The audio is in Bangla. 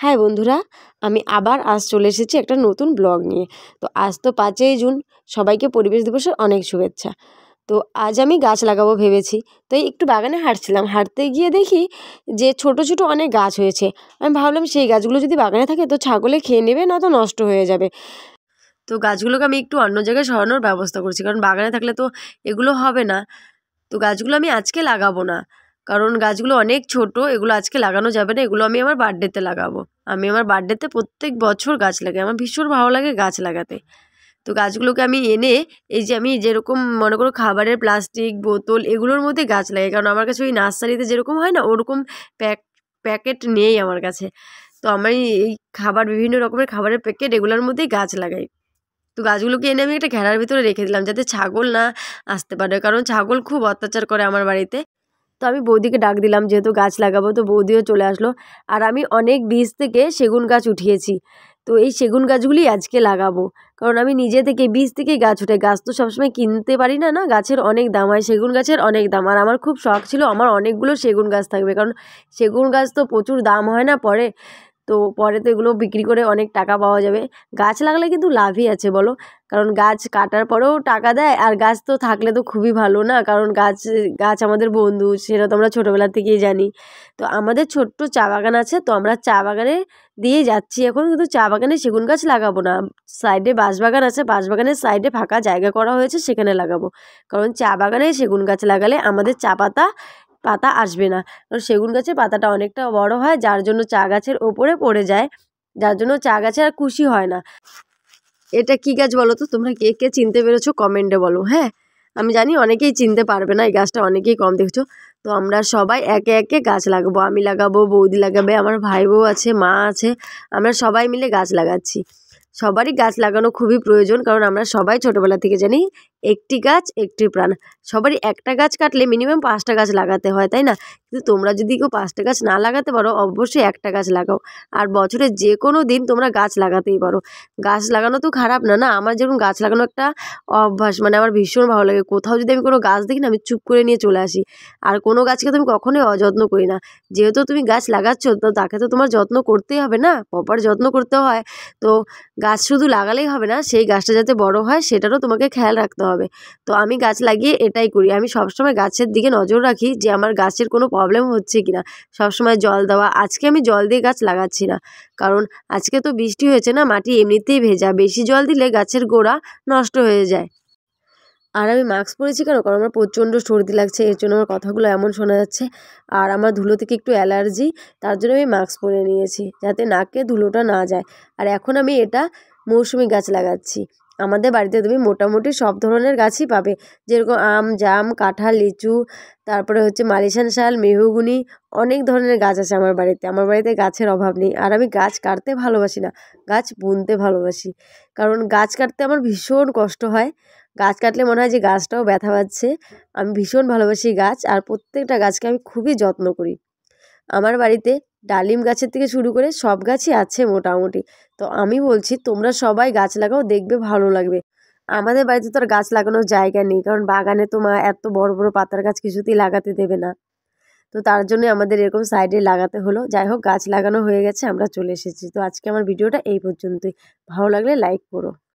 হ্যাঁ বন্ধুরা, আমি আবার আজ চলে এসেছি একটা নতুন ব্লগ নিয়ে। তো আজ তো 5ই জুন, সবাইকে পরিবেশ দিবসের অনেক শুভেচ্ছা। তো আজ আমি গাছ লাগাবো ভেবেছি। তো এই একটু বাগানে হাঁটছিলাম, হাঁটতে গিয়ে দেখি যে ছোট ছোট অনেক গাছ হয়েছে। আমি ভাবলাম সেই গাছগুলো যদি বাগানে থাকে তো ছাগলে খেয়ে নেবে, নয়তো নষ্ট হয়ে যাবে। তো গাছগুলোকে আমি একটু অন্য জায়গায় সরানোর ব্যবস্থা করছি, কারণ বাগানে থাকলে তো এগুলো হবে না। তো গাছগুলো আমি আজকে লাগাবো না, কারণ গাছগুলো অনেক ছোট, এগুলো আজকে লাগানো যাবে না। এগুলো আমি আমার বার্থডেতে লাগাবো। আমি আমার বার্থডেতে প্রত্যেক বছর গাছ লাগাই, আমার ভীষণ ভালো লাগে গাছ লাগাতে। তো গাছগুলোকে আমি এনে, এই যে আমি যেরকম মনে করো খাবারের প্লাস্টিক বোতল এগুলোর মধ্যে গাছ লাগাই, কারণ আমার কাছে ওই নার্সারিতে যেরকম হয় না ওরকম প্যাকেট নেই আমার কাছে। তো আমি এই বিভিন্ন রকমের খাবারের প্যাকেট এগুলোর মধ্যেই গাছ লাগাই। তো গাছগুলোকে এনে আমি একটা ঘেরার ভিতরে রেখে দিলাম, যাতে ছাগল না আসতে পারে, কারণ ছাগল খুব অত্যাচার করে আমার বাড়িতে। তো আমি বৌদিকে ডাক দিলাম, যেহেতু গাছ লাগাবো, তো বৌদিও চলে আসলো। আর আমি অনেক বীজ থেকে সেগুন গাছ উঠিয়েছি। তো এই সেগুন গাছগুলি আজকে লাগাবো, কারণ আমি নিজে থেকে বীজ থেকেই গাছ উঠে। গাছ তো সবসময় কিনতে পারি না, না গাছের অনেক দাম হয়, সেগুন গাছের অনেক দাম। আর আমার খুব শখ ছিল আমার অনেকগুলো সেগুন গাছ থাকবে, কারণ সেগুন গাছ তো প্রচুর দাম হয় না পরে। তো পরে তো এগুলো বিক্রি করে অনেক টাকা পাওয়া যাবে। গাছ লাগালে কিন্তু লাভই আছে বলো, কারণ গাছ কাটার পরেও টাকা দেয়, আর গাছ তো থাকলে তো খুবই ভালো না, কারণ গাছ গাছ আমাদের বন্ধু, সেটা তো আমরা ছোটোবেলা থেকেই জানি। তো আমাদের ছোট্ট চা বাগান আছে, তো আমরা চা বাগানে দিয়ে যাচ্ছি এখন, কিন্তু চা বাগানে সেগুন গাছ লাগাবো না। সাইডে বাঁশবাগান আছে, বাঁশবাগানের সাইডে ফাঁকা জায়গা করা হয়েছে, সেখানে লাগাবো। কারণ চা বাগানে সেগুন গাছ লাগালে আমাদের চা পাতা আসবে না, কারণ সেগুন গাছের পাতাটা অনেকটা বড় হয়, যার জন্য চা গাছের ওপরে পড়ে যায়, যার জন্য চা গাছে আর খুশি হয় না। এটা কি গাছ বলো তো, তোমরা কে কে চিনতে পেরেছো কমেন্টে বলো। হ্যাঁ, আমি জানি অনেকেই চিনতে পারবে না, এই গাছটা অনেকেই কম দেখছো। তো আমরা সবাই একে একে গাছ লাগাবো, আমি লাগাবো, বৌদি লাগাবে, আমার ভাই বউ আছে, মা আছে, আমরা সবাই মিলে গাছ লাগাচ্ছি। সবারই গাছ লাগানো খুবই প্রয়োজন, কারণ আমরা সবাই ছোটোবেলা থেকে জানি একটি গাছ একটি প্রাণ। সবারই একটা গাছ কাটলে মিনিমাম 5টা গাছ লাগাতে হয়, তাই না? কিন্তু তোমরা যদি কেউ 5টা গাছ না লাগাতে পারো, অবশ্যই একটা গাছ লাগাও। আর বছরে যে কোনো দিন তোমরা গাছ লাগাতেই পারো। গাছ লাগানো তো খারাপ না, না? আমার যেরকম গাছ লাগানো একটা অভ্যাস, মানে আমার ভীষণ ভালো লাগে। কোথাও যদি আমি কোনো গাছ দেখি না, আমি চুপ করে নিয়ে চলে আসি। আর কোনো গাছকে তো আমি কখনোই অযত্ন করি না। যেহেতু তুমি গাছ লাগাচ্ছ, তো তাকে তো তোমার যত্ন করতেই হবে, না? প্রপার যত্ন করতে হয়। তো গাছ শুধু লাগালেই হবে না, সেই গাছটা যাতে বড় হয় সেটারও তোমাকে খেয়াল রাখতে হবে। তো আমি গাছ লাগিয়ে এটাই করি, আমি সবসময় গাছের দিকে নজর রাখি যে আমার গাছের কোনো প্রবলেম হচ্ছে কিনা। সবসময় জল দেওয়া, আজকে আমি জল দিয়ে গাছ লাগাচ্ছি না, কারণ আজকে তো বৃষ্টি হয়েছে না, মাটি এমনিতেই ভেজা, বেশি জল দিলে গাছের গোড়া নষ্ট হয়ে যায়। আর আমি মাস্ক পরেছি কেন, কারণ আমার প্রচণ্ড সর্দি লাগছে, এর জন্য আমার কথাগুলো এমন শোনা যাচ্ছে। আর আমার ধুলো থেকে একটু অ্যালার্জি, তার জন্য আমি মাস্ক পরে নিয়েছি, যাতে নাকে ধুলোটা না যায়। আর এখন আমি এটা মৌসুমি গাছ লাগাচ্ছি। আমাদের বাড়িতে তুমি মোটামুটি সব ধরনের গাছই পাবে, যেরকম আম, জাম, কাঁঠাল, লিচু, তারপরে হচ্ছে মালিশান শাল, মেহগুনি, অনেক ধরনের গাছ আছে আমার বাড়িতে। আমার বাড়িতে গাছের অভাব নেই। আর আমি গাছ কাটতে ভালোবাসি না, গাছ বুনতে ভালোবাসি, কারণ গাছ কাটতে আমার ভীষণ কষ্ট হয়। গাছ কাটলে মনে হয় যে গাছটাও ব্যথা পাচ্ছে। আমি ভীষণ ভালোবাসি গাছ, আর প্রত্যেকটা গাছকে আমি খুবই যত্ন করি। আমার বাড়িতে ডালিম গাছের থেকে শুরু করে সব গাছই আছে মোটামুটি। তো আমি বলছি তোমরা সবাই গাছ লাগাও, দেখবে ভালো লাগবে। আমাদের বাড়িতে তো আর গাছ লাগানোর জায়গা নেই, কারণ বাগানে তো মা এত বড় বড় পাতার গাছ কিছুতেই লাগাতে দেবে না। তো তার জন্য আমাদের এরকম সাইডে লাগাতে হলো। যাই হোক, গাছ লাগানো হয়ে গেছে, আমরা চলে এসেছি। তো আজকে আমার ভিডিওটা এই পর্যন্তই। ভালো লাগলে লাইক করো।